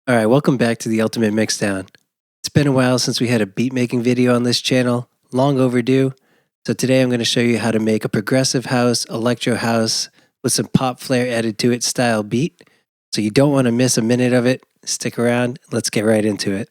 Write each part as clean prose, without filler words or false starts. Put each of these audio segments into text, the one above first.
All right, welcome back to the Ultimate Mixdown. It's been a while since we had a beat making video on this channel, long overdue. So today I'm going to show you how to make a progressive house, electro house with some pop flair added to it style beat. So you don't want to miss a minute of it. Stick around, let's get right into it.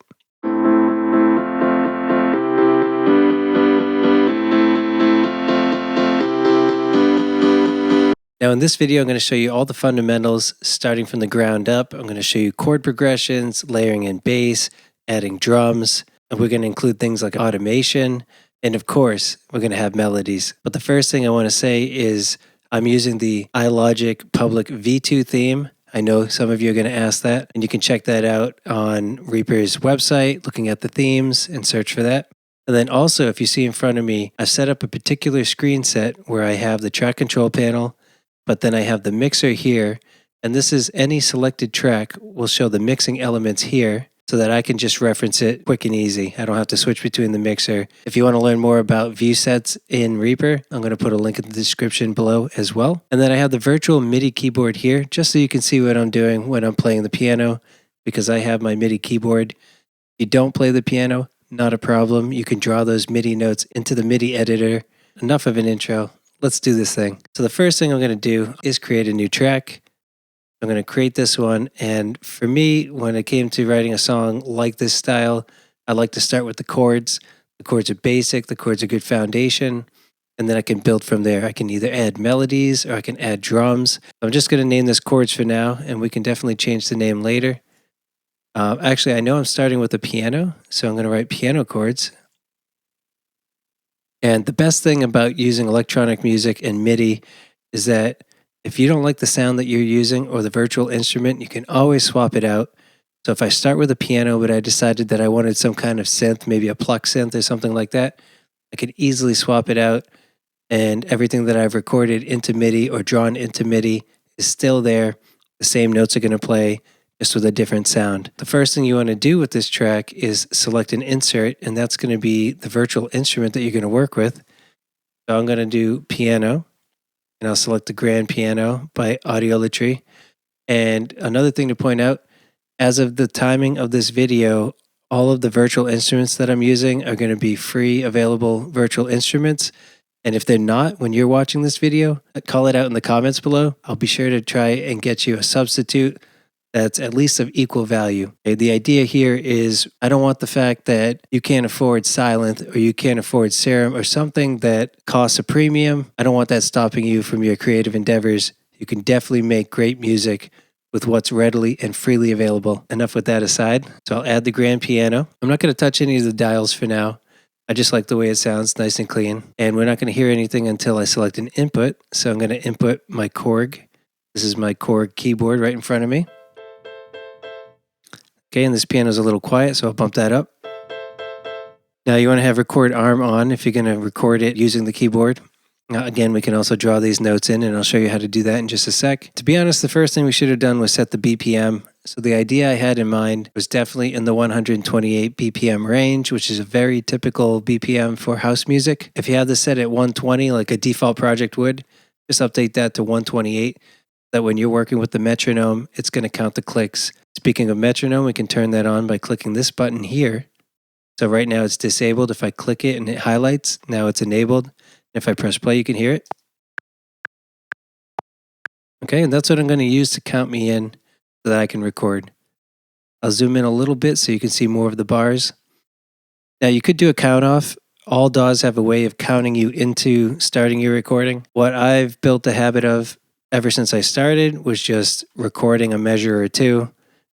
Now in this video, I'm going to show you all the fundamentals starting from the ground up. I'm going to show you chord progressions, layering in bass, adding drums, and we're going to include things like automation, and of course, we're going to have melodies. But the first thing I want to say is I'm using the iLogic Public V2 theme. I know some of you are going to ask that, and you can check that out on Reaper's website, looking at the themes and search for that. And then also, if you see in front of me, I've set up a particular screen set where I have the track control panel, but then I have the mixer here, and this is any selected track will show the mixing elements here so that I can just reference it quick and easy. I don't have to switch between the mixer. If you want to learn more about view sets in Reaper, I'm going to put a link in the description below as well. And then I have the virtual Midi keyboard here, just so you can see what I'm doing when I'm playing the piano, because I have my Midi keyboard. If you don't play the piano, not a problem. You can draw those Midi notes into the Midi editor. Enough of an intro. Let's do this thing. So the first thing I'm going to do is create a new track. I'm going to create this one. And for me, when it came to writing a song like this style, I like to start with the chords. The chords are basic. The chords are good foundation. And then I can build from there. I can either add melodies or I can add drums. I'm just going to name this chords for now, and we can definitely change the name later. Actually, I know I'm starting with a piano, so I'm going to write piano chords. And the best thing about using electronic music and MIDI is that if you don't like the sound that you're using or the virtual instrument, you can always swap it out. So if I start with a piano, but I decided that I wanted some kind of synth, maybe a pluck synth or something like that, I could easily swap it out, and everything that I've recorded into MIDI or drawn into MIDI is still there. The same notes are going to play, just with a different sound. The first thing you want to do with this track is select an insert, and that's going to be the virtual instrument that you're going to work with. So I'm going to do piano, and I'll select the grand piano by Audiolatry. And another thing to point out, as of the timing of this video, all of the virtual instruments that I'm using are going to be free available virtual instruments. And if they're not, when you're watching this video, call it out in the comments below. I'll be sure to try and get you a substitute that's at least of equal value. Okay, the idea here is I don't want the fact that you can't afford Silent or you can't afford Serum or something that costs a premium. I don't want that stopping you from your creative endeavors. You can definitely make great music with what's readily and freely available. Enough with that aside. So I'll add the grand piano. I'm not going to touch any of the dials for now. I just like the way it sounds, nice and clean. And we're not going to hear anything until I select an input. So I'm going to input my Korg. This is my Korg keyboard right in front of me. Okay, and this piano is a little quiet, so I'll bump that up. Now you want to have record arm on if you're going to record it using the keyboard. Now, again, we can also draw these notes in, and I'll show you how to do that in just a sec. To be honest, the first thing we should have done was set the BPM. So the idea I had in mind was definitely in the 128 BPM range, which is a very typical BPM for house music. If you have this set at 120, like a default project would, just update that to 128. That when you're working with the metronome, it's going to count the clicks. Speaking of metronome, we can turn that on by clicking this button here. So right now it's disabled. If I click it and it highlights, now it's enabled. If I press play, you can hear it. Okay, and that's what I'm going to use to count me in so that I can record. I'll zoom in a little bit so you can see more of the bars. Now you could do a count off. All DAWs have a way of counting you into starting your recording. What I've built a habit of ever since I started was just recording a measure or two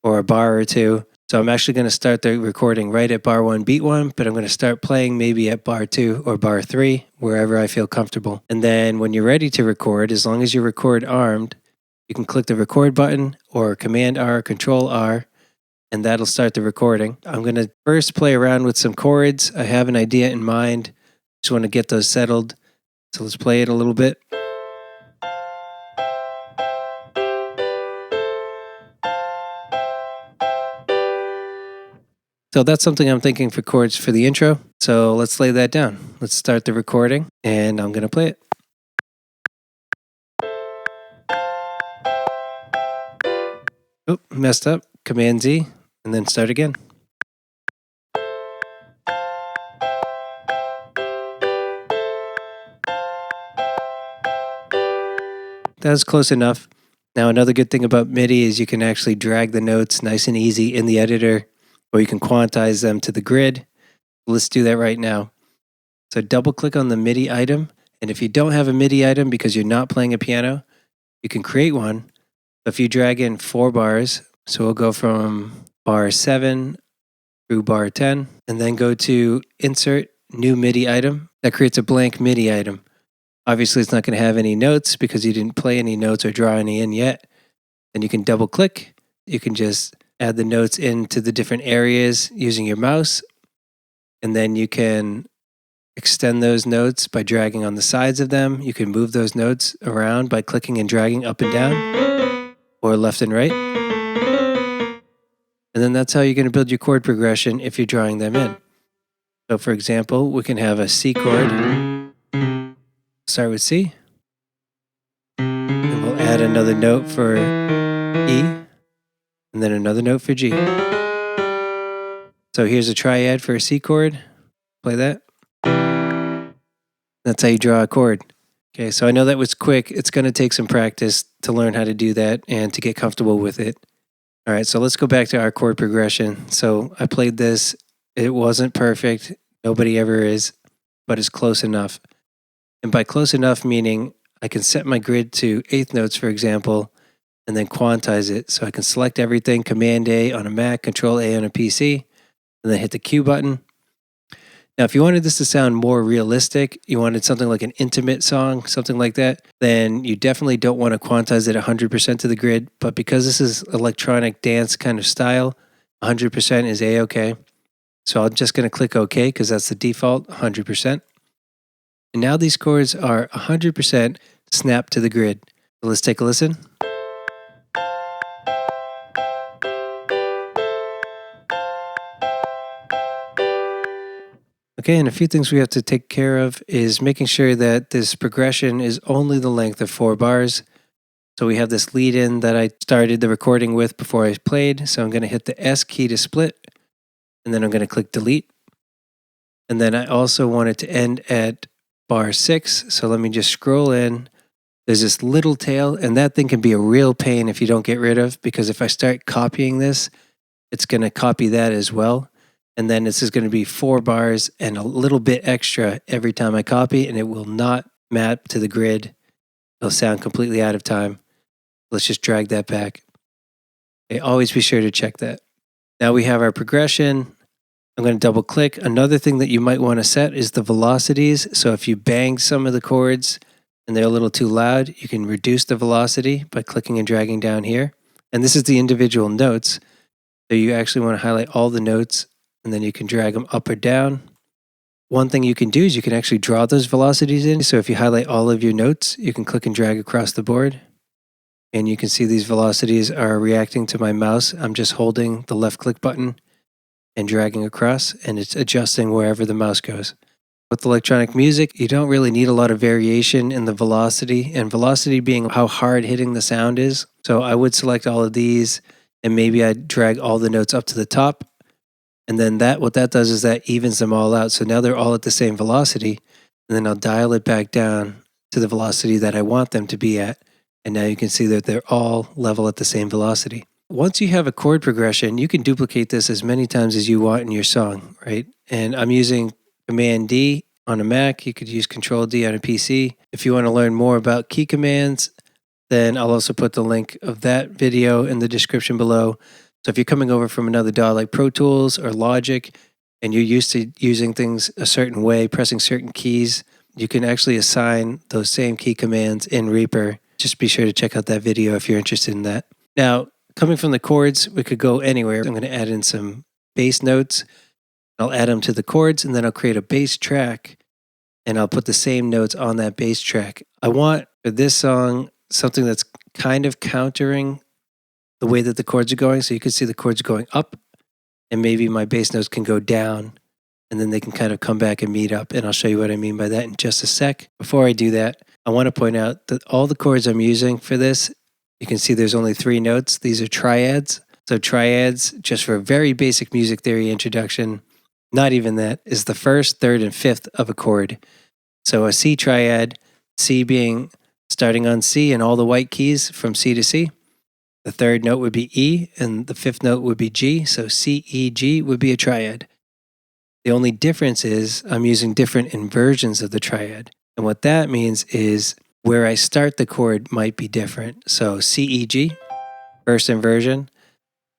or a bar or two. So I'm actually going to start the recording right at bar 1, beat 1, but I'm going to start playing maybe at bar 2 or bar 3, wherever I feel comfortable. And then when you're ready to record, as long as you record armed, you can click the record button or Command R, Control R, and that'll start the recording. I'm going to first play around with some chords. I have an idea in mind. Just want to get those settled. So let's play it a little bit. So that's something I'm thinking for chords for the intro. So let's lay that down. Let's start the recording, and I'm going to play it. Oh, messed up. Command Z. and then start again. That was close enough. Now another good thing about Midi is you can actually drag the notes nice and easy in the editor, or you can quantize them to the grid. Let's do that right now. So double click on the Midi item, and if you don't have a Midi item because you're not playing a piano, you can create one. If you drag in 4 bars, so we'll go from bar 7 through bar 10, and then go to Insert, New Midi Item. That creates a blank Midi item. Obviously, it's not going to have any notes because you didn't play any notes or draw any in yet. Then you can double click. You can just add the notes into the different areas using your mouse. And then you can extend those notes by dragging on the sides of them. You can move those notes around by clicking and dragging up and down or left and right. And then that's how you're going to build your chord progression if you're drawing them in. So for example, we can have a C chord. Start with C. And we'll add another note for E. And then another note for G. So here's a triad for a C chord. Play that. That's how you draw a chord. Okay, so I know that was quick. It's going to take some practice to learn how to do that and to get comfortable with it. All right, so let's go back to our chord progression. So I played this. It wasn't perfect. Nobody ever is, but it's close enough. And by close enough, meaning I can set my grid to eighth notes, for example, and then quantize it. So I can select everything, Command A on a Mac, Control A on a PC, and then hit the Q button. Now, if you wanted this to sound more realistic, you wanted something like an intimate song, something like that, then you definitely don't want to quantize it 100% to the grid. But because this is electronic dance kind of style, 100% is A-OK. So I'm just going to click OK because that's the default, 100%. And now these chords are 100% snapped to the grid. So let's take a listen. Okay, and a few things we have to take care of is making sure that this progression is only the length of 4 bars. So we have this lead in that I started the recording with before I played. So I'm going to hit the S key to split, and then I'm going to click delete. And then I also want it to end at bar 6. So let me just scroll in. There's this little tail, and that thing can be a real pain if you don't get rid of, because if I start copying this, it's going to copy that as well. And then this is going to be 4 bars and a little bit extra every time I copy, and it will not map to the grid. It'll sound completely out of time. Let's just drag that back. Okay, always be sure to check that. Now we have our progression. I'm going to double click. Another thing that you might want to set is the velocities. So if you bang some of the chords and they're a little too loud, you can reduce the velocity by clicking and dragging down here. And this is the individual notes. So you actually want to highlight all the notes, and then you can drag them up or down. One thing you can do is you can actually draw those velocities in. So if you highlight all of your notes, you can click and drag across the board. And you can see these velocities are reacting to my mouse. I'm just holding the left click button and dragging across, and it's adjusting wherever the mouse goes. With electronic music, you don't really need a lot of variation in the velocity, and velocity being how hard hitting the sound is. So I would select all of these, and maybe I'd drag all the notes up to the top. And then what that does is that evens them all out. So now they're all at the same velocity. And then I'll dial it back down to the velocity that I want them to be at. And now you can see that they're all level at the same velocity. Once you have a chord progression, you can duplicate this as many times as you want in your song, right? And I'm using Command D on a Mac. You could use Control D on a PC. If you want to learn more about key commands, then I'll also put the link of that video in the description below. So if you're coming over from another DAW like Pro Tools or Logic, and you're used to using things a certain way, pressing certain keys, you can actually assign those same key commands in Reaper. Just be sure to check out that video if you're interested in that. Now, coming from the chords, we could go anywhere. I'm going to add in some bass notes. I'll add them to the chords, and then I'll create a bass track, and I'll put the same notes on that bass track. I want, for this song, something that's kind of countering the way that the chords are going. So you can see the chords going up, and maybe my bass notes can go down, and then they can kind of come back and meet up. And I'll show you what I mean by that in just a sec. Before I do that, I want to point out that all the chords I'm using for this, you can see there's only 3 notes. These are triads. So triads, just for a very basic music theory introduction, not even that, is the first, third, and fifth of a chord. So a C triad, C being starting on C and all the white keys from C to C. The third note would be E, and the fifth note would be G. So C, E, G would be a triad. The only difference is I'm using different inversions of the triad. And what that means is where I start the chord might be different. So C, E, G, first inversion.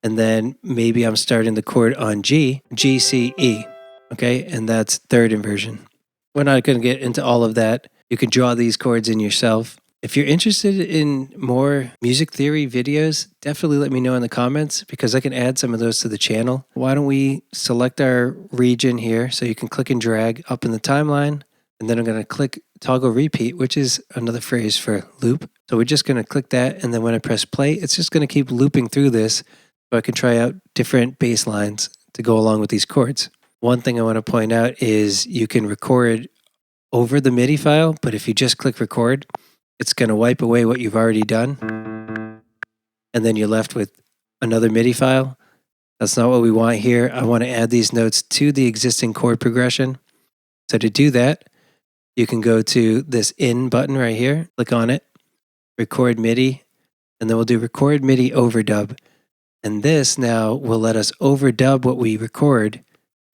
And then maybe I'm starting the chord on G, G, C, E. Okay, and that's third inversion. We're not going to get into all of that. You can draw these chords in yourself. If you're interested in more music theory videos, definitely let me know in the comments because I can add some of those to the channel. Why don't we select our region here so you can click and drag up in the timeline, and then I'm going to click toggle repeat, which is another phrase for loop. So we're just going to click that, and then when I press play, it's just going to keep looping through this so I can try out different bass lines to go along with these chords. One thing I want to point out is you can record over the MIDI file, but if you just click record, it's going to wipe away what you've already done. And then you're left with another MIDI file. That's not what we want here. I want to add these notes to the existing chord progression. So to do that, you can go to this in button right here, click on it, record MIDI, and then we'll do record MIDI overdub. And this now will let us overdub what we record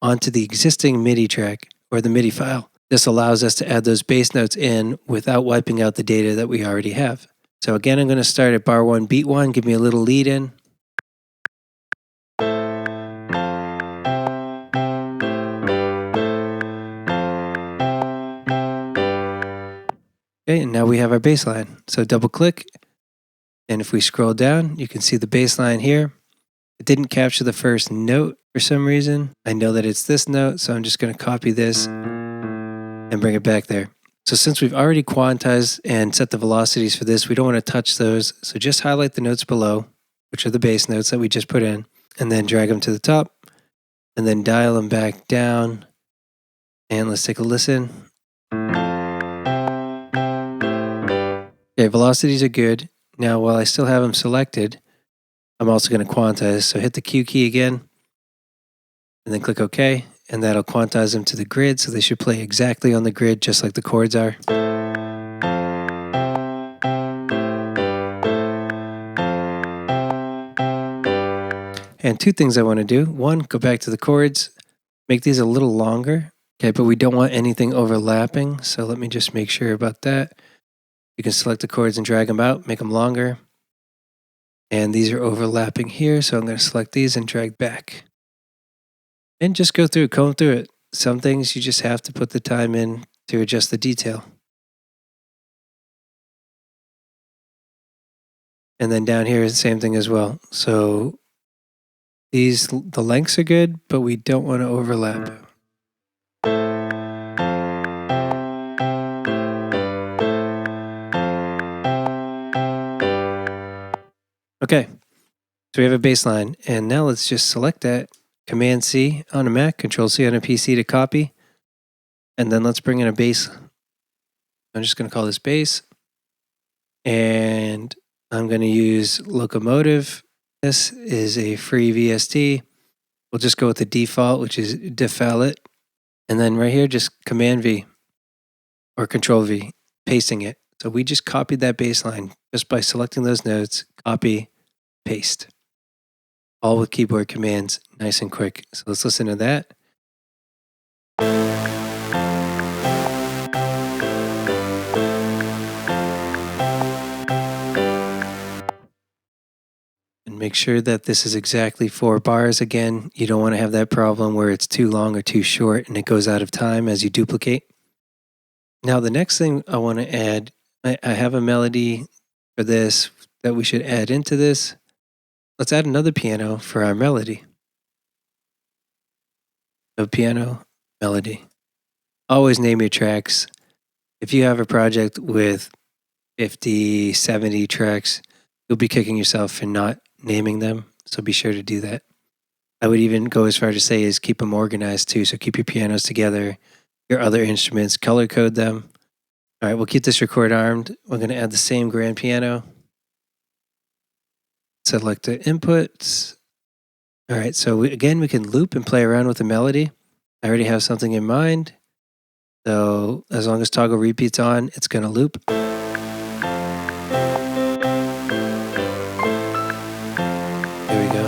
onto the existing MIDI track or the MIDI file. This allows us to add those bass notes in without wiping out the data that we already have. So again, I'm going to start at bar 1, beat 1, give me a little lead in. Okay, and now we have our bass line. So double click, and if we scroll down, you can see the bass line here. It didn't capture the first note for some reason. I know that it's this note, so I'm just going to copy this and bring it back there. So since we've already quantized and set the velocities for this, we don't want to touch those. So just highlight the notes below, which are the bass notes that we just put in, and then drag them to the top, and then dial them back down. And let's take a listen. Okay, velocities are good. Now, while I still have them selected, I'm also going to quantize. So hit the Q key again, and then click OK, and that'll quantize them to the grid. So they should play exactly on the grid, just like the chords are. And two things I want to do. One, go back to the chords, make these a little longer. Okay, but we don't want anything overlapping. So let me just make sure about that. You can select the chords and drag them out, make them longer. And these are overlapping here, so I'm going to select these and drag back. And just go through, comb through it. Some things you just have to put the time in to adjust the detail. And then down here is the same thing as well. So the lengths are good, but we don't want to overlap. Okay, so we have a bass line, and now let's just select that, Command C on a Mac, Control C on a PC to copy, and then let's bring in a bass. I'm just going to call this bass, and I'm going to use Locomotive. This is a free VST. We'll just go with the default, which is Default, and then right here, just Command V or Control V, pasting it. So we just copied that bass line just by selecting those notes, copy, paste. All with keyboard commands, nice and quick. So let's listen to that. And make sure that this is exactly 4 bars. Again, you don't want to have that problem where it's too long or too short and it goes out of time as you duplicate. Now the next thing I want to add, I have a melody for this that we should add into this. Let's add another piano for our melody. So piano, melody. Always name your tracks. If you have a project with 50, 70 tracks, you'll be kicking yourself for not naming them. So be sure to do that. I would even go as far to say is keep them organized too. So keep your pianos together, your other instruments, color code them. All right, we'll keep this record armed. We're going to add the same grand piano. Select the inputs, All right, so again, we can loop and play around with the melody. I already have something in mind. So as long as toggle repeats on, it's going to loop. There we go.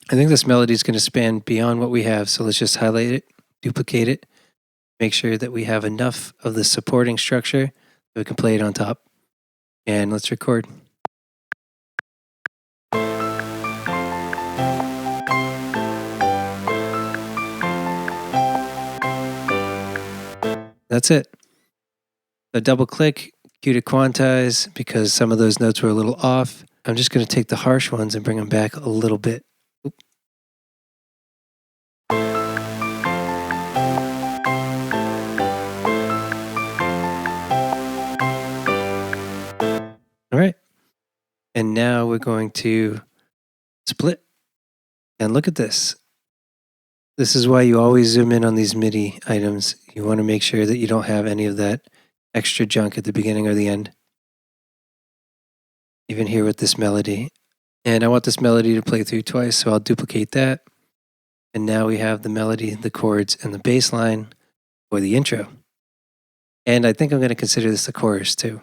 I think this melody is going to span beyond what we have, so let's just highlight it, duplicate it, make sure that we have enough of the supporting structure that we can play it on top. And let's record. That's it. So double click, cue to quantize, because some of those notes were a little off. I'm just going to take the harsh ones and bring them back a little bit. Oop. All right. And now we're going to split. And look at this. This is why you always zoom in on these MIDI items. You want to make sure that you don't have any of that extra junk at the beginning or the end. Even here with this melody. And I want this melody to play through twice, so I'll duplicate that. And now we have the melody, the chords, and the bass line for the intro. And I think I'm going to consider this the chorus too.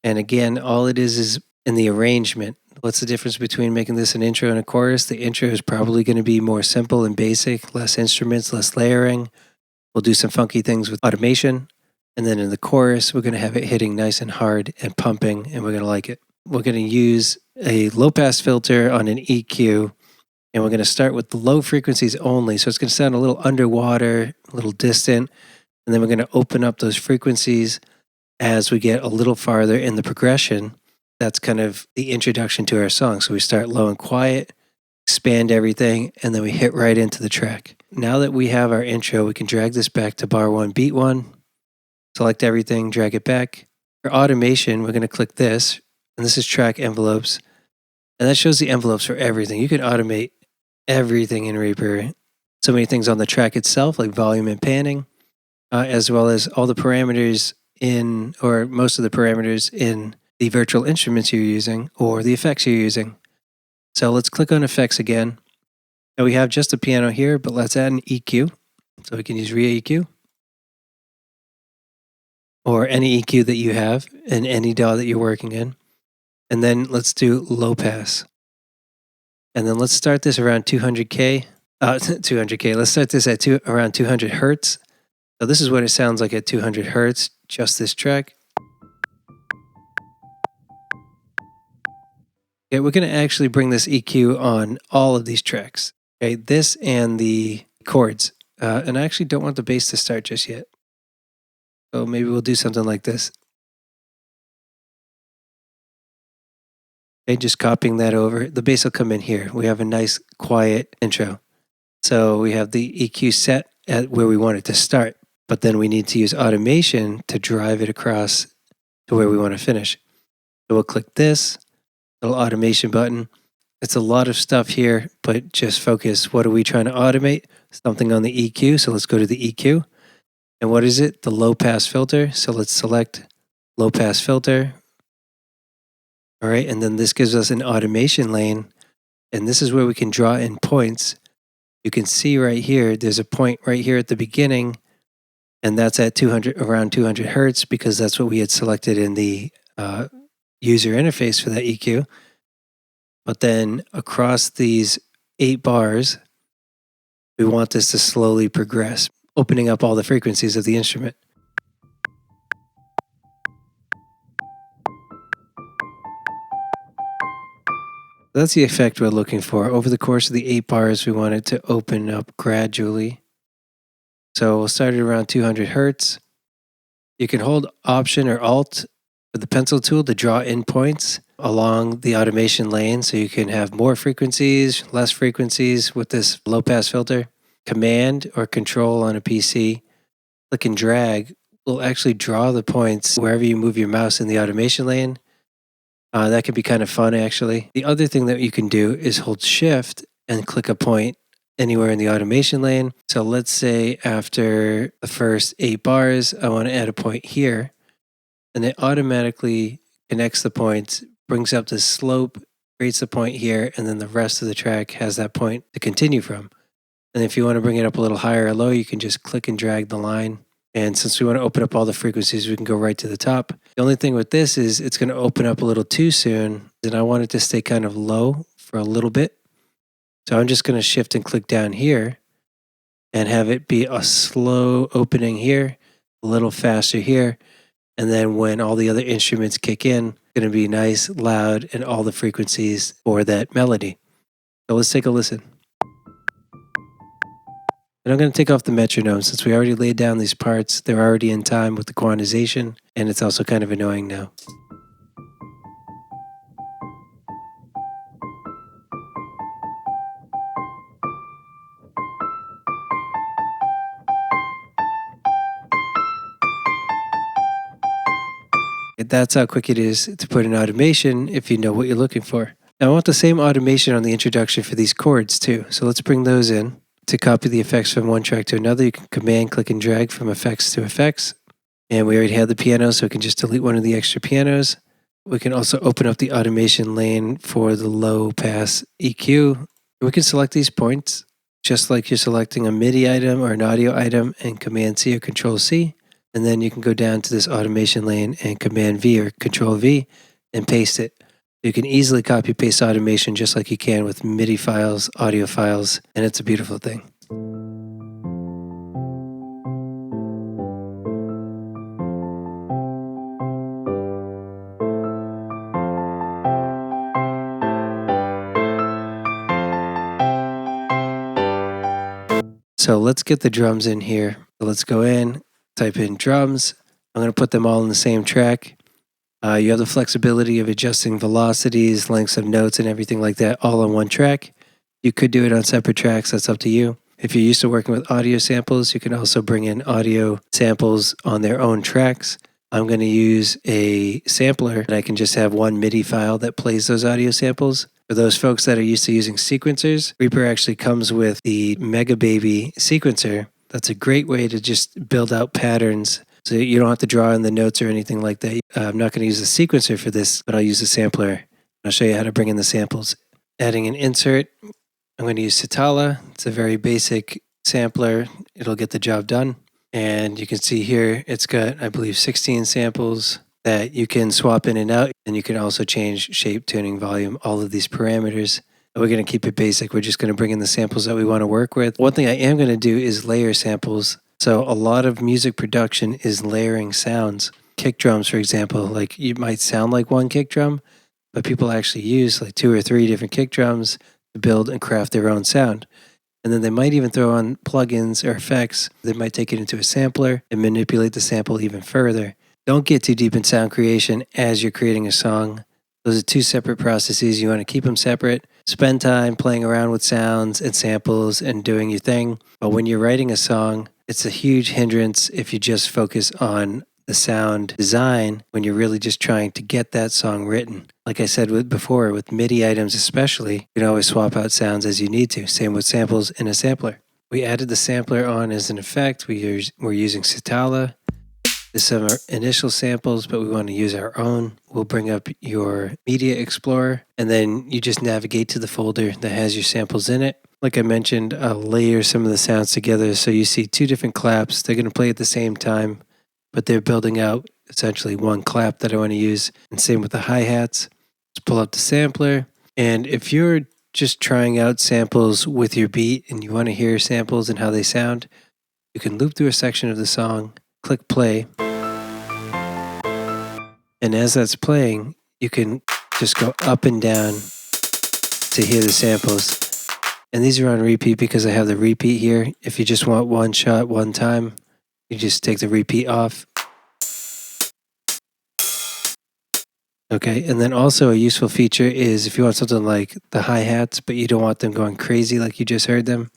And again, all it is in the arrangement. What's the difference between making this an intro and a chorus? The intro is probably going to be more simple and basic, less instruments, less layering. We'll do some funky things with automation. And then in the chorus, we're going to have it hitting nice and hard and pumping, and we're going to like it. We're going to use a low-pass filter on an EQ, and we're going to start with the low frequencies only. So it's going to sound a little underwater, a little distant, and then we're going to open up those frequencies as we get a little farther in the progression. That's kind of the introduction to our song. So we start low and quiet, expand everything, and then we hit right into the track. Now that we have our intro, we can drag this back to bar 1, beat 1, select everything, drag it back. For automation, we're going to click this, and this is track envelopes, and that shows the envelopes for everything. You can automate everything in Reaper. So many things on the track itself, like volume and panning, as well as all the parameters in, or most of the parameters in the virtual instruments you're using or the effects you're using. So let's click on effects again. Now we have just a piano here, but let's add an EQ. So we can use REAPER or any EQ that you have in any DAW that you're working in. And then let's do low pass. And then let's start this around 200K. 200K. Let's start this at around 200 Hertz. So this is what it sounds like at 200 Hertz, just this track. Okay, we're going to actually bring this EQ on all of these tracks. Okay, this and the chords. And I actually don't want the bass to start just yet. So maybe we'll do something like this. Okay, just copying that over. The bass will come in here. We have a nice quiet intro. So we have the EQ set at where we want it to start, but then we need to use automation to drive it across to where we want to finish. So we'll click this little automation button. It's a lot of stuff here, but just focus. What are we trying to automate? Something on the EQ. So let's go to the EQ. And what is it? The low pass filter. So let's select low pass filter. All right. And then this gives us an automation lane. And this is where we can draw in points. You can see right here, there's a point right here at the beginning. And that's at around 200 Hertz, because that's what we had selected in the user interface for that EQ. But then across these 8 bars, we want this to slowly progress, opening up all the frequencies of the instrument. That's the effect we're looking for. Over the course of the 8 bars, we want it to open up gradually. So we'll start at around 200 Hertz. You can hold Option or Alt with the pencil tool to draw in points along the automation lane, so you can have more frequencies, less frequencies with this low pass filter. Command or Control on a PC, click and drag will actually draw the points wherever you move your mouse in the automation lane. That can be kind of fun, actually. The other thing that you can do is hold Shift and click a point anywhere in the automation lane. So let's say after the first 8 bars, I want to add a point here, and it automatically connects the points, brings up the slope, creates the point here, and then the rest of the track has that point to continue from. And if you want to bring it up a little higher or low, you can just click and drag the line. And since we want to open up all the frequencies, we can go right to the top. The only thing with this is it's going to open up a little too soon, and I want it to stay kind of low for a little bit. So I'm just going to shift and click down here and have it be a slow opening here, a little faster here. And then when all the other instruments kick in, it's going to be nice, loud, and all the frequencies for that melody. So let's take a listen. And I'm going to take off the metronome since we already laid down these parts. They're already in time with the quantization, and it's also kind of annoying now. That's how quick it is to put in automation if you know what you're looking for. Now I want the same automation on the introduction for these chords too. So let's bring those in. To copy the effects from one track to another, you can command, click, and drag from effects to effects. And we already have the piano, so we can just delete one of the extra pianos. We can also open up the automation lane for the low pass EQ. We can select these points just like you're selecting a Midi item or an audio item, and Command C or Control C. And then you can go down to this automation lane and Command V or Control V and paste it. You can easily copy paste automation just like you can with MIDI files, audio files, and it's a beautiful thing. So let's get the drums in here. Let's go in, type in drums. I'm going to put them all in the same track. You have the flexibility of adjusting velocities, lengths of notes, and everything like that all on one track. You could do it on separate tracks. That's up to you. If you're used to working with audio samples, you can also bring in audio samples on their own tracks. I'm going to use a sampler, and I can just have one MIDI file that plays those audio samples. For those folks that are used to using sequencers, Reaper actually comes with the Mega Baby sequencer. That's a great way to just build out patterns so you don't have to draw in the notes or anything like that. I'm not going to use the sequencer for this, but I'll use the sampler. I'll show you how to bring in the samples. Adding an insert, I'm going to use Sitala. It's a very basic sampler. It'll get the job done. And you can see here, it's got, I believe, 16 samples that you can swap in and out. And you can also change shape, tuning, volume, all of these parameters. We're going to keep it basic. We're just going to bring in the samples that we want to work with. One thing I am going to do is layer samples. So a lot of music production is layering sounds. Kick drums, for example, like you might sound like one kick drum, but people actually use like 2 or 3 different kick drums to build and craft their own sound. And then they might even throw on plugins or effects. They might take it into a sampler and manipulate the sample even further. Don't get too deep in sound creation as you're creating a song. Those are 2 separate processes. You want to keep them separate. Spend time playing around with sounds and samples and doing your thing. But when you're writing a song, it's a huge hindrance if you just focus on the sound design when you're really just trying to get that song written. Like I said before, with MIDI items especially, you can always swap out sounds as you need to. Same with samples in a sampler. We added the sampler on as an effect. We're using Sitala. There's some initial samples, but we want to use our own. We'll bring up your Media Explorer, and then you just navigate to the folder that has your samples in it. Like I mentioned, I'll layer some of the sounds together so you see 2 different claps. They're going to play at the same time, but they're building out essentially one clap that I want to use. And same with the hi-hats. Let's pull up the sampler. And if you're just trying out samples with your beat and you want to hear samples and how they sound, you can loop through a section of the song, click play. And as that's playing, you can just go up and down to hear the samples. And these are on repeat because I have the repeat here. If you just want one shot, one time, you just take the repeat off. Okay, and then also a useful feature is if you want something like the hi-hats, but you don't want them going crazy like you just heard them,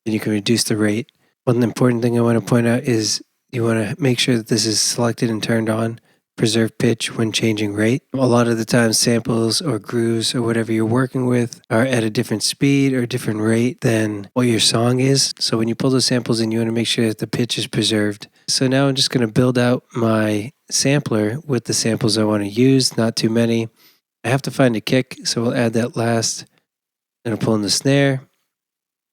then you can reduce the rate. One important thing I want to point out is you want to make sure that this is selected and turned on preserve pitch when changing rate. A lot of the times samples or grooves or whatever you're working with are at a different speed or different rate than what your song is. So when you pull those samples in, you want to make sure that the pitch is preserved. So now I'm just going to build out my sampler with the samples I want to use, not too many. I have to find a kick, so we'll add that last. I'm going to pull in the snare.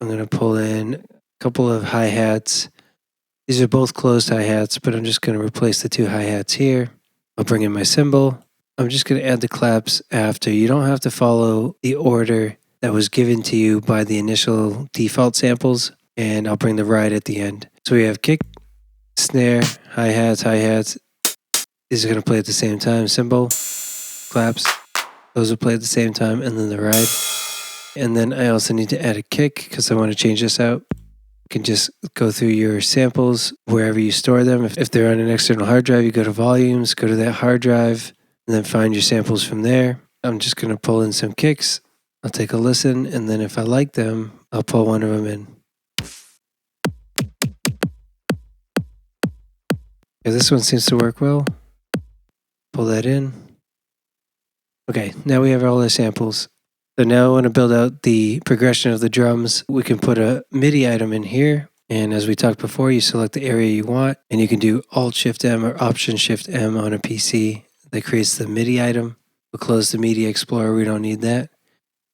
I'm going to pull in a couple of hi-hats. These are both closed hi-hats, but I'm just going to replace the two hi-hats here. I'll bring in my cymbal. I'm just going to add the claps after. You don't have to follow the order that was given to you by the initial default samples, and I'll bring the ride at the end. So we have kick, snare, hi-hats. These are going to play at the same time. Cymbal, claps, those will play at the same time, and then the ride. And then I also need to add a kick because I want to change this out. You can just go through your samples wherever you store them. If they're on an external hard drive, you go to volumes, go to that hard drive, and then find your samples from there. I'm just going to pull in some kicks. I'll take a listen, and then if I like them, I'll pull one of them in. Okay, this one seems to work well. Pull that in. Okay, now we have all our samples. So now I want to build out the progression of the drums. We can put a Midi item in here. And as we talked before, you select the area you want. And you can do Alt-Shift-M or Option-Shift-M on a PC. That creates the Midi item. We'll close the Media Explorer. We don't need that.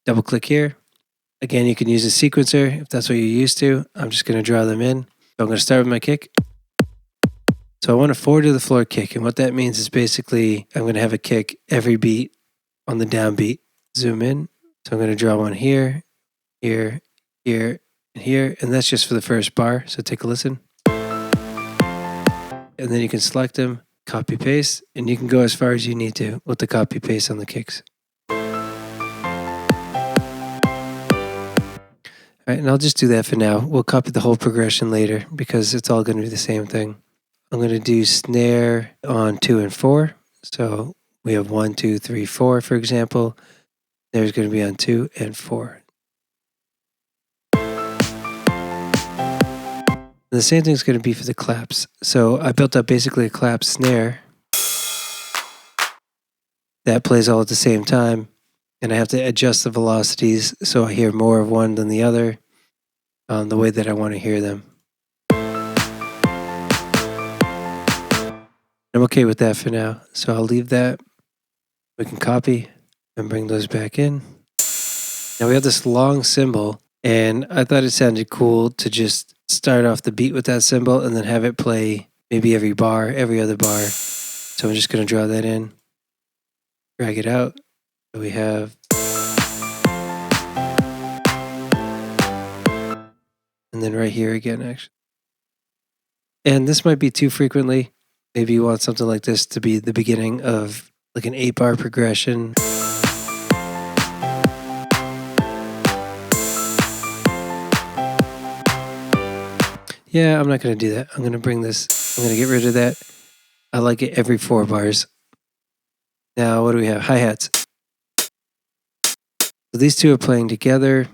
Double click here. Again, you can use a sequencer if that's what you're used to. I'm just going to draw them in. So I'm going to start with my kick. So I want a 4 to the floor kick. And what that means is basically I'm going to have a kick every beat on the downbeat. Zoom in. So I'm going to draw one here, here, here, and here. And that's just for the first bar. So take a listen. And then you can select them, copy paste, and you can go as far as you need to with the copy paste on the kicks. All right, and I'll just do that for now. We'll copy the whole progression later because it's all going to be the same thing. I'm going to do snare on 2 and 4. So we have 1, 2, 3, 4, for example. There's going to be on 2 and 4. And the same thing is going to be for the claps. So I built up basically a clap snare that plays all at the same time. And I have to adjust the velocities so I hear more of one than the other the way that I want to hear them. I'm okay with that for now. So I'll leave that. We can copy and bring those back in. Now we have this long cymbal, and I thought it sounded cool to just start off the beat with that cymbal and then have it play maybe every bar, every other bar. So I'm just going to draw that in, drag it out. So we have, and then right here again, actually. And this might be too frequently. Maybe you want something like this to be the beginning of like an 8-bar progression. Yeah, I'm not going to do that. I'm going to bring this, I'm going to get rid of that. I like it every 4 bars. Now, what do we have? Hi-hats. So these two are playing together.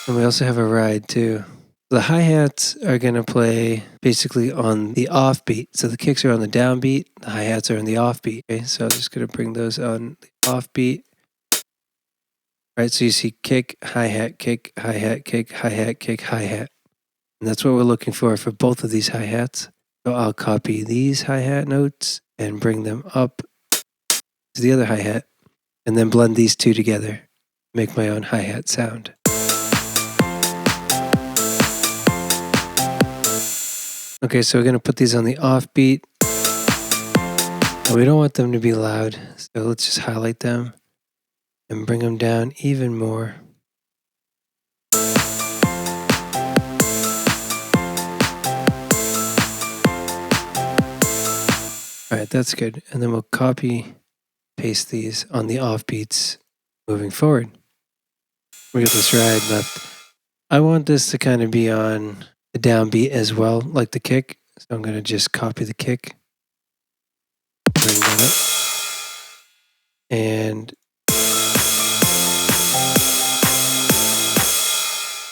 And we also have a ride too. The hi-hats are going to play basically on the offbeat. So the kicks are on the downbeat, the hi-hats are on the offbeat. Okay, so I'm just going to bring those on the offbeat. Right, so you see kick, hi-hat, kick, hi-hat, kick, hi-hat, kick, hi-hat. And that's what we're looking for both of these hi-hats. So I'll copy these hi-hat notes and bring them up to the other hi-hat and then blend these two together, make my own hi-hat sound. Okay, so we're going to put these on the offbeat. And we don't want them to be loud, so let's just highlight them and bring them down even more. All right, that's good. And then we'll copy, paste these on the offbeats moving forward. We got this ride left. I want this to kind of be on the downbeat as well, like the kick. So I'm going to just copy the kick. Bring that up. And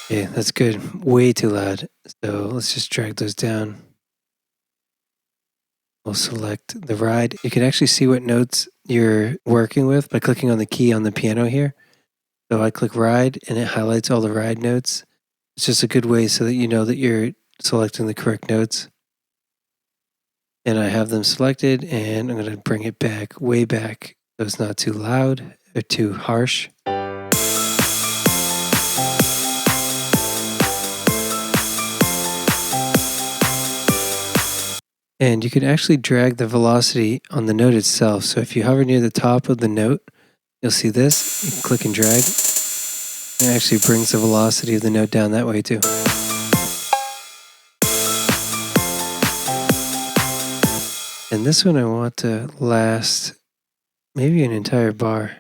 yeah, that's good. Way too loud. So let's just drag those down. We'll select the ride. You can actually see what notes you're working with by clicking on the key on the piano here. So I click ride and it highlights all the ride notes. It's just a good way so that you know that you're selecting the correct notes. And I have them selected and I'm going to bring it back, way back, so it's not too loud or too harsh. And you can actually drag the velocity on the note itself. So if you hover near the top of the note, you'll see this. You can click and drag. It actually brings the velocity of the note down that way too. And this one I want to last maybe an entire bar.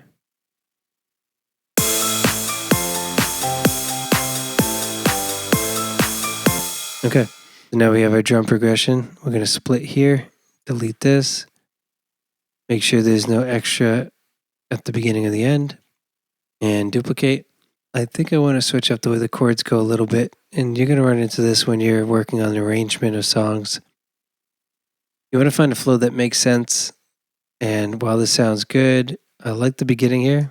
Okay, so now we have our drum progression. We're going to split here, delete this, make sure there's no extra at the beginning of the end, and duplicate. I think I want to switch up the way the chords go a little bit, and you're going to run into this when you're working on the arrangement of songs. You want to find a flow that makes sense, and while this sounds good, I like the beginning here.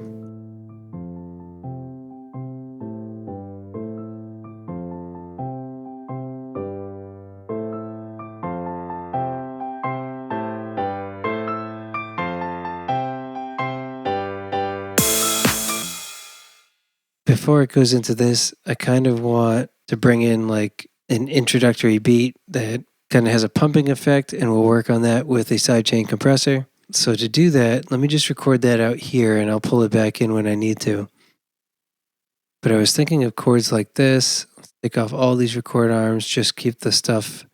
Before it goes into this, I kind of want to bring in like an introductory beat that kind of has a pumping effect, and we'll work on that with a sidechain compressor. So to do that, let me just record that out here and I'll pull it back in when I need to. But I was thinking of chords like this. Let's take off all these record arms, just keep the stuff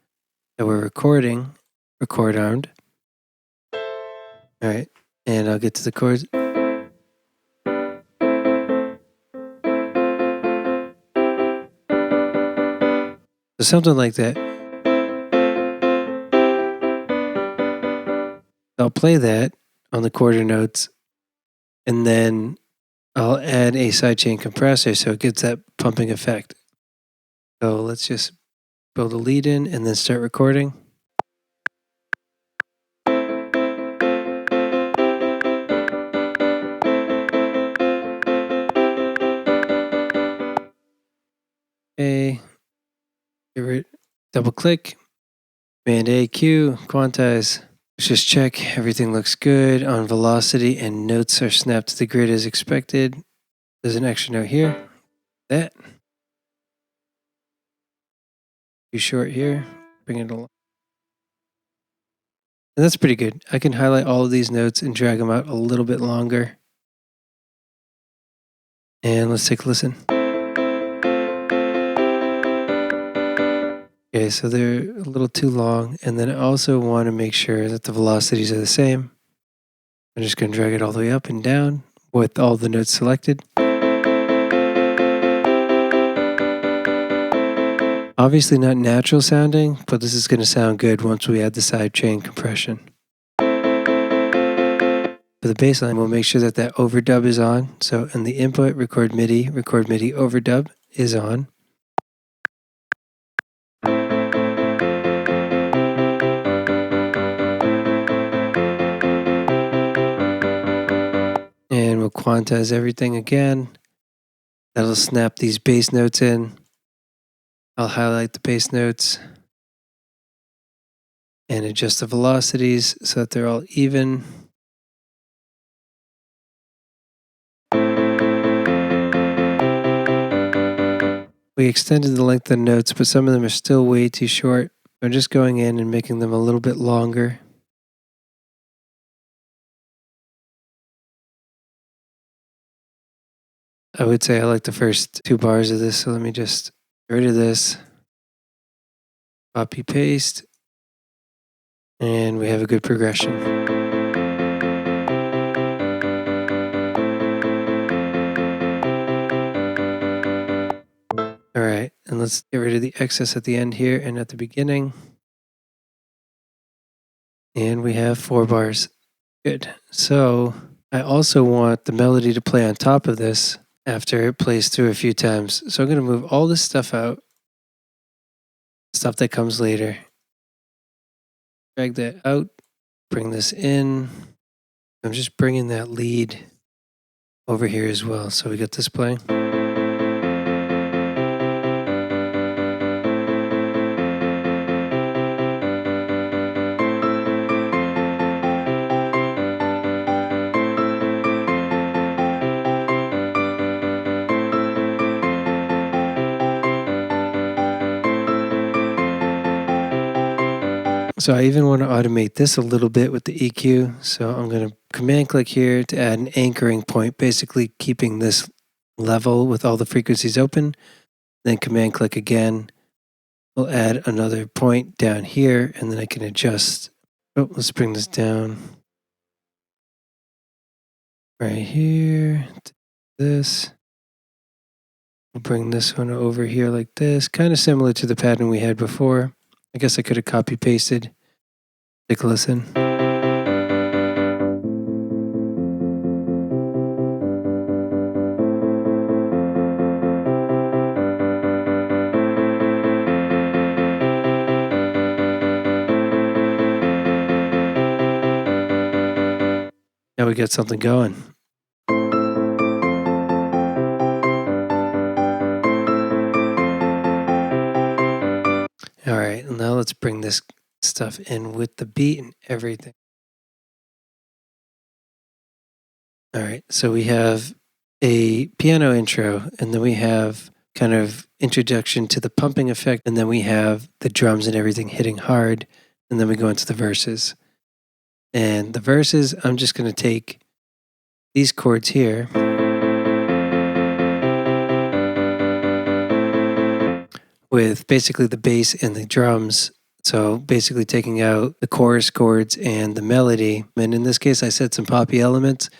that we're recording record armed. All right, and I'll get to the chords. So something like that. I'll play that on the quarter notes, and then I'll add a sidechain compressor so it gets that pumping effect. So let's just build a lead in and then start recording. Okay, double click, Command A, Q, quantize. Let's just check everything looks good on velocity and notes are snapped to the grid as expected. There's an extra note here. That. Too short here. Bring it along. And that's pretty good. I can highlight all of these notes and drag them out a little bit longer. And let's take a listen. Okay, so they're a little too long. And then I also want to make sure that the velocities are the same. I'm just going to drag it all the way up and down with all the notes selected. Obviously not natural sounding, but this is going to sound good once we add the sidechain compression. For the bass line, we'll make sure that that overdub is on. So in the input, record MIDI overdub is on. And we'll quantize everything again. That'll snap these bass notes in. I'll highlight the bass notes and adjust the velocities so that they're all even. We extended the length of the notes, but some of them are still way too short. I'm just going in and making them a little bit longer. I would say I like the first 2 bars of this, so let me just get rid of this. Copy, paste, and we have a good progression. All right, and let's get rid of the excess at the end here and at the beginning. And we have 4 bars. Good. So I also want the melody to play on top of this after it plays through a few times. So I'm going to move all this stuff out, stuff that comes later. Drag that out bring this in. I'm just bringing that lead over here as well. So we got this playing. So I even want to automate this a little bit with the EQ. So I'm going to command click here to add an anchoring point, basically keeping this level with all the frequencies open. Then command click again. We'll add another point down here, and then I can adjust. Oh, let's bring this down. Right here, this. We'll bring this one over here like this, kind of similar to the pattern we had before. I guess I could have copy pasted. Take a listen. Now we got something going. All right, now let's bring this stuff in with the beat and everything. All right, so we have a piano intro, and then we have kind of introduction to the pumping effect, and then we have the drums and everything hitting hard, and then we go into the verses. And the verses, I'm just going to take these chords here. With basically the bass and the drums. So basically taking out the chorus chords and the melody. And in this case, I set some poppy elements.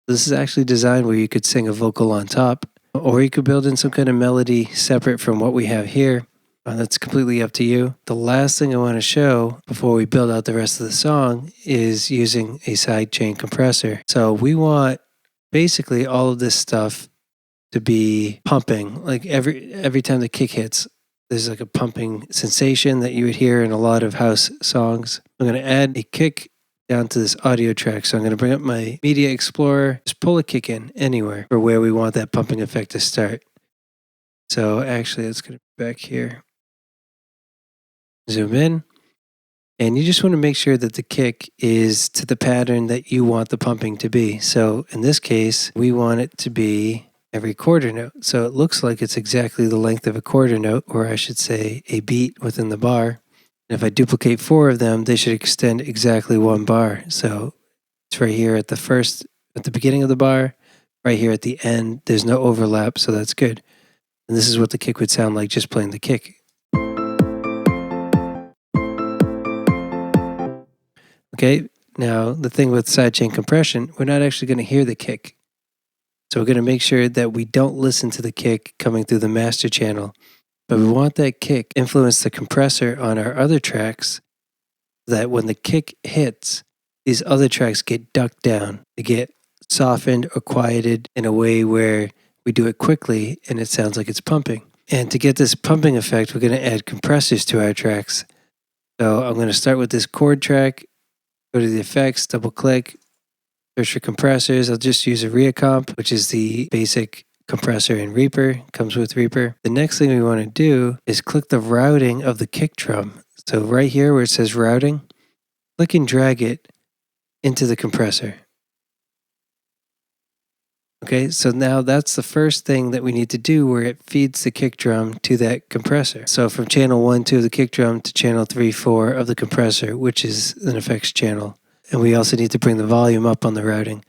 This is actually designed where you could sing a vocal on top, or you could build in some kind of melody separate from what we have here. That's completely up to you. The last thing I want to show before we build out the rest of the song is using a sidechain compressor. So we want basically all of this stuff to be pumping. Like every time the kick hits, there's like a pumping sensation that you would hear in a lot of house songs. I'm going to add a kick down to this audio track. So I'm going to bring up my Media Explorer, just pull a kick in anywhere for where we want that pumping effect to start. So actually, let's get it back here. Zoom in. And you just want to make sure that the kick is to the pattern that you want the pumping to be. So in this case, we want it to be every quarter note. So it looks like it's exactly the length of a quarter note, or I should say a beat within the bar. And if I duplicate 4 of them, they should extend exactly 1 bar. So it's right here at the beginning of the bar, right here at the end. There's no overlap, so that's good. And this is what the kick would sound like just playing the kick. Okay, now the thing with sidechain compression, we're not actually going to hear the kick. So we're going to make sure that we don't listen to the kick coming through the master channel, but we want that kick influence the compressor on our other tracks, so that when the kick hits, these other tracks get ducked down. They get softened or quieted in a way where we do it quickly and it sounds like it's pumping. And to get this pumping effect, we're going to add compressors to our tracks. So I'm going to start with this chord track, go to the effects, double click, search for compressors. I'll just use a REAPER, which is the basic compressor in REAPER, comes with REAPER. The next thing we want to do is click the routing of the kick drum. So right here where it says routing, click and drag it into the compressor. Okay, so now that's the first thing that we need to do where it feeds the kick drum to that compressor. So from channel 1, 2 of the kick drum to channel 3, 4 of the compressor, which is an effects channel. And we also need to bring the volume up on the routing.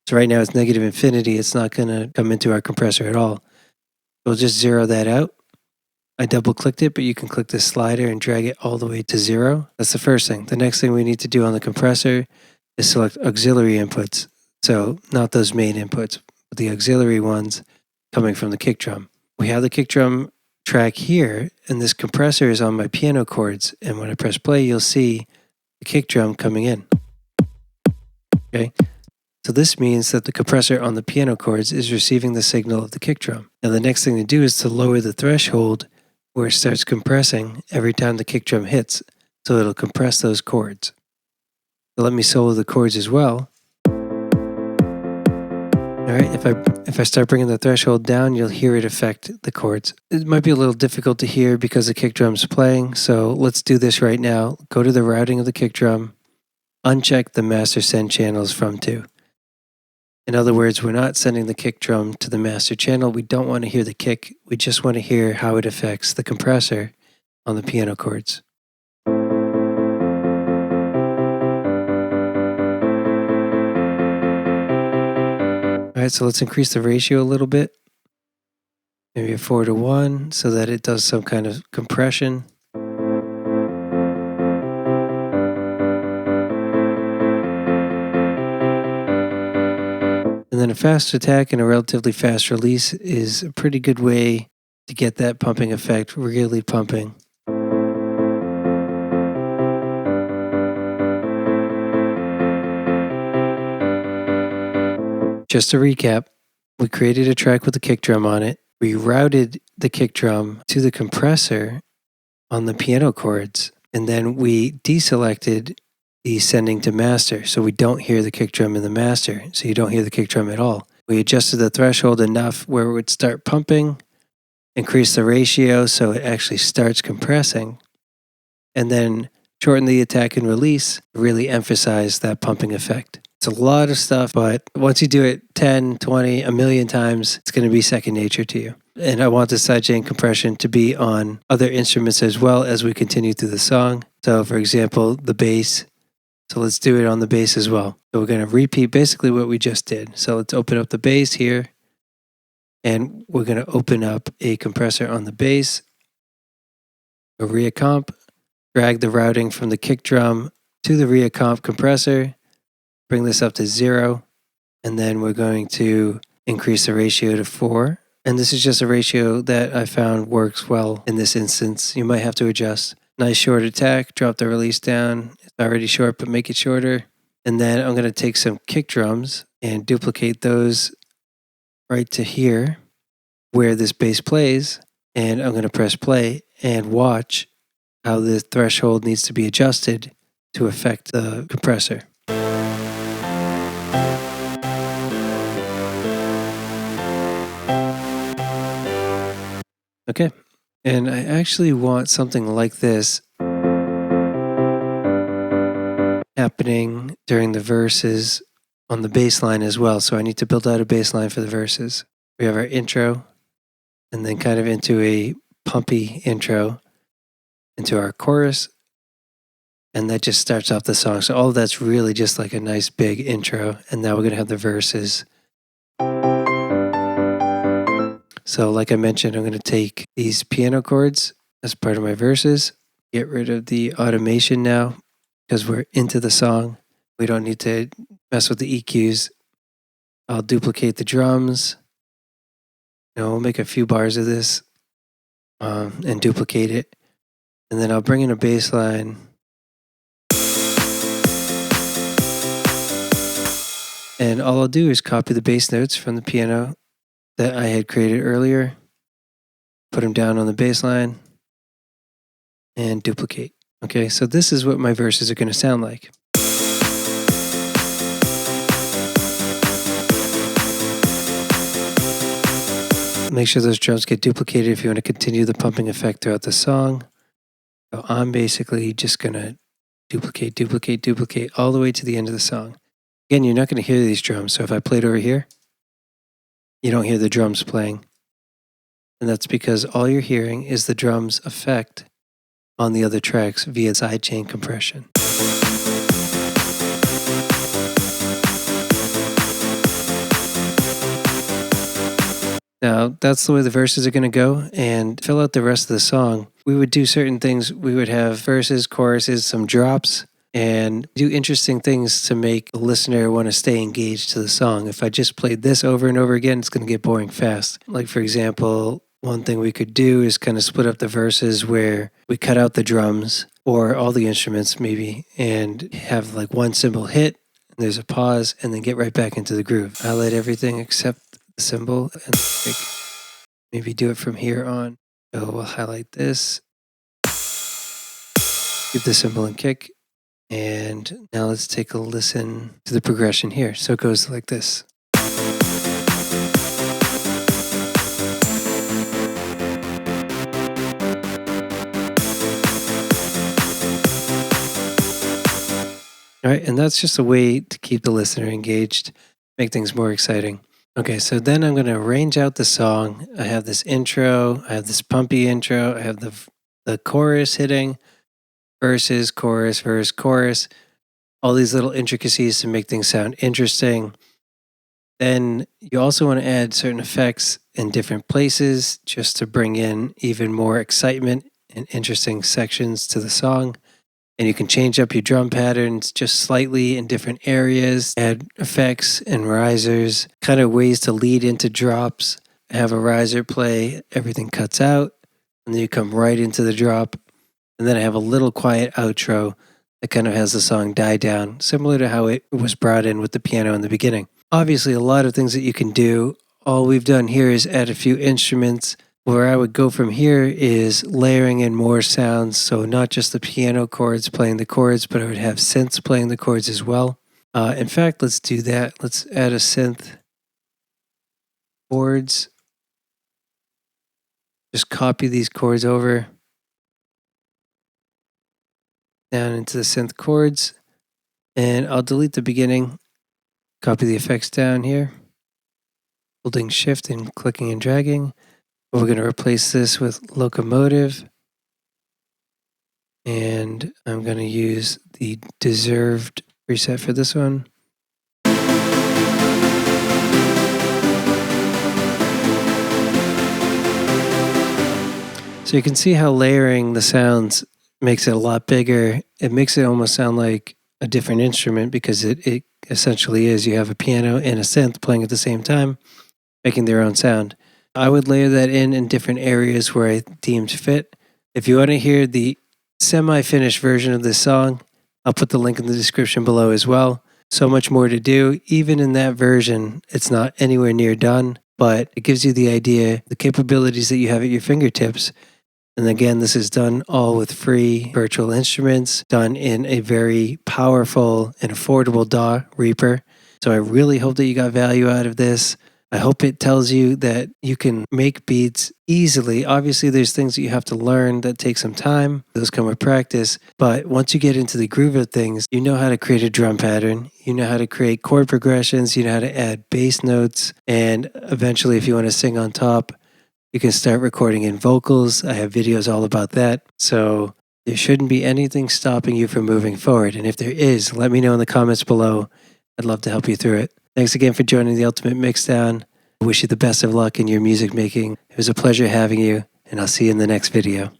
So right now it's negative infinity. It's not going to come into our compressor at all. We'll just zero that out. I double clicked it, but you can click this slider and drag it all the way to 0. That's the first thing. The next thing we need to do on the compressor is select auxiliary inputs. So not those main inputs, but the auxiliary ones coming from the kick drum. We have the kick drum track here, and this compressor is on my piano chords. And when I press play, you'll see the kick drum coming in. Okay, so this means that the compressor on the piano chords is receiving the signal of the kick drum. Now the next thing to do is to lower the threshold where it starts compressing every time the kick drum hits, so it'll compress those chords. So let me solo the chords as well. All right, if I start bringing the threshold down, you'll hear it affect the chords. It might be a little difficult to hear because the kick drum's playing, so let's do this right now. Go to the routing of the kick drum, uncheck the master send channels from to. In other words, we're not sending the kick drum to the master channel. We don't want to hear the kick. We just want to hear how it affects the compressor on the piano chords. All right, so let's increase the ratio a little bit. Maybe a 4:1 so that it does some kind of compression. And then a fast attack and a relatively fast release is a pretty good way to get that pumping effect really pumping. Just to recap, we created a track with the kick drum on it. We routed the kick drum to the compressor on the piano chords, and then we deselected the sending to master, so we don't hear the kick drum in the master, so you don't hear the kick drum at all. We adjusted the threshold enough where it would start pumping, increase the ratio so it actually starts compressing, and then shorten the attack and release, really emphasize that pumping effect. It's a lot of stuff, but once you do it 10, 20, a million times, it's going to be second nature to you. And I want the sidechain compression to be on other instruments as well as we continue through the song. So for example, the bass. So let's do it on the bass as well. So we're going to repeat basically what we just did. So let's open up the bass here. And we're going to open up a compressor on the bass. A reacomp. Drag the routing from the kick drum to the reacomp compressor. Bring this up to 0, and then we're going to increase the ratio to 4. And this is just a ratio that I found works well in this instance. You might have to adjust. Nice short attack, drop the release down. It's already short, but make it shorter. And then I'm going to take some kick drums and duplicate those right to here where this bass plays. And I'm going to press play and watch how the threshold needs to be adjusted to affect the compressor. Okay, and I actually want something like this happening during the verses on the bass line as well. So I need to build out a bass line for the verses. We have our intro, and then kind of into a pumpy intro, into our chorus, and that just starts off the song. So all of that's really just like a nice big intro, and now we're going to have the verses. So like I mentioned, I'm going to take these piano chords as part of my verses, get rid of the automation now because we're into the song. We don't need to mess with the EQs. I'll duplicate the drums. We'll make a few bars of this and duplicate it. And then I'll bring in a bass line. And all I'll do is copy the bass notes from the piano that I had created earlier, put them down on the bass line, and duplicate. Okay, so this is what my verses are going to sound like. Make sure those drums get duplicated if you want to continue the pumping effect throughout the song. So I'm basically just going to duplicate all the way to the end of the song. Again, you're not going to hear these drums, so if I played over here, you don't hear the drums playing. And that's because all you're hearing is the drums effect on the other tracks via sidechain compression. Now, that's the way the verses are going to go, and fill out the rest of the song. We would do certain things. We would have verses, choruses, some drops, and do interesting things to make the listener want to stay engaged to the song. If I just played this over and over again, it's going to get boring fast. Like, for example, one thing we could do is kind of split up the verses where we cut out the drums or all the instruments maybe and have like one cymbal hit, and there's a pause, and then get right back into the groove. Highlight everything except the cymbal and like maybe do it from here on. So we'll highlight this, keep the cymbal and kick, And now let's take a listen to the progression here. So it goes like this. All right, and that's just a way to keep the listener engaged, make things more exciting. Okay, so then I'm going to arrange out the song. I have this intro, I have this pumpy intro, I have the chorus hitting, verses, chorus, verse, chorus, all these little intricacies to make things sound interesting. Then you also want to add certain effects in different places just to bring in even more excitement and interesting sections to the song. And you can change up your drum patterns just slightly in different areas, add effects and risers, kind of ways to lead into drops. Have a riser play, everything cuts out, and then you come right into the drop. And then I have a little quiet outro that kind of has the song die down, similar to how it was brought in with the piano in the beginning. Obviously, a lot of things that you can do. All we've done here is add a few instruments. Where I would go from here is layering in more sounds, so not just the piano chords playing the chords, but I would have synths playing the chords as well. In fact, let's do that. Let's add a synth chords. Just copy these chords over down into the synth chords, and I'll delete the beginning, copy the effects down here, holding shift and clicking and dragging. We're going to replace this with locomotive, and I'm going to use the deserved preset for this one. So you can see how layering the sounds makes it a lot bigger. It makes it almost sound like a different instrument because it essentially is. You have a piano and a synth playing at the same time, making their own sound. I would layer that in different areas where I deemed fit. If you want to hear the semi-finished version of this song, I'll put the link in the description below as well. So much more to do. Even in that version, it's not anywhere near done, but it gives you the idea, the capabilities that you have at your fingertips. And again, this is done all with free virtual instruments, done in a very powerful and affordable DAW Reaper. So I really hope that you got value out of this. I hope it tells you that you can make beats easily. Obviously, there's things that you have to learn that take some time. Those come with practice. But once you get into the groove of things, you know how to create a drum pattern. You know how to create chord progressions. You know how to add bass notes. And eventually, if you want to sing on top, you can start recording in vocals. I have videos all about that. So there shouldn't be anything stopping you from moving forward. And if there is, let me know in the comments below. I'd love to help you through it. Thanks again for joining the Ultimate Mixdown. I wish you the best of luck in your music making. It was a pleasure having you, and I'll see you in the next video.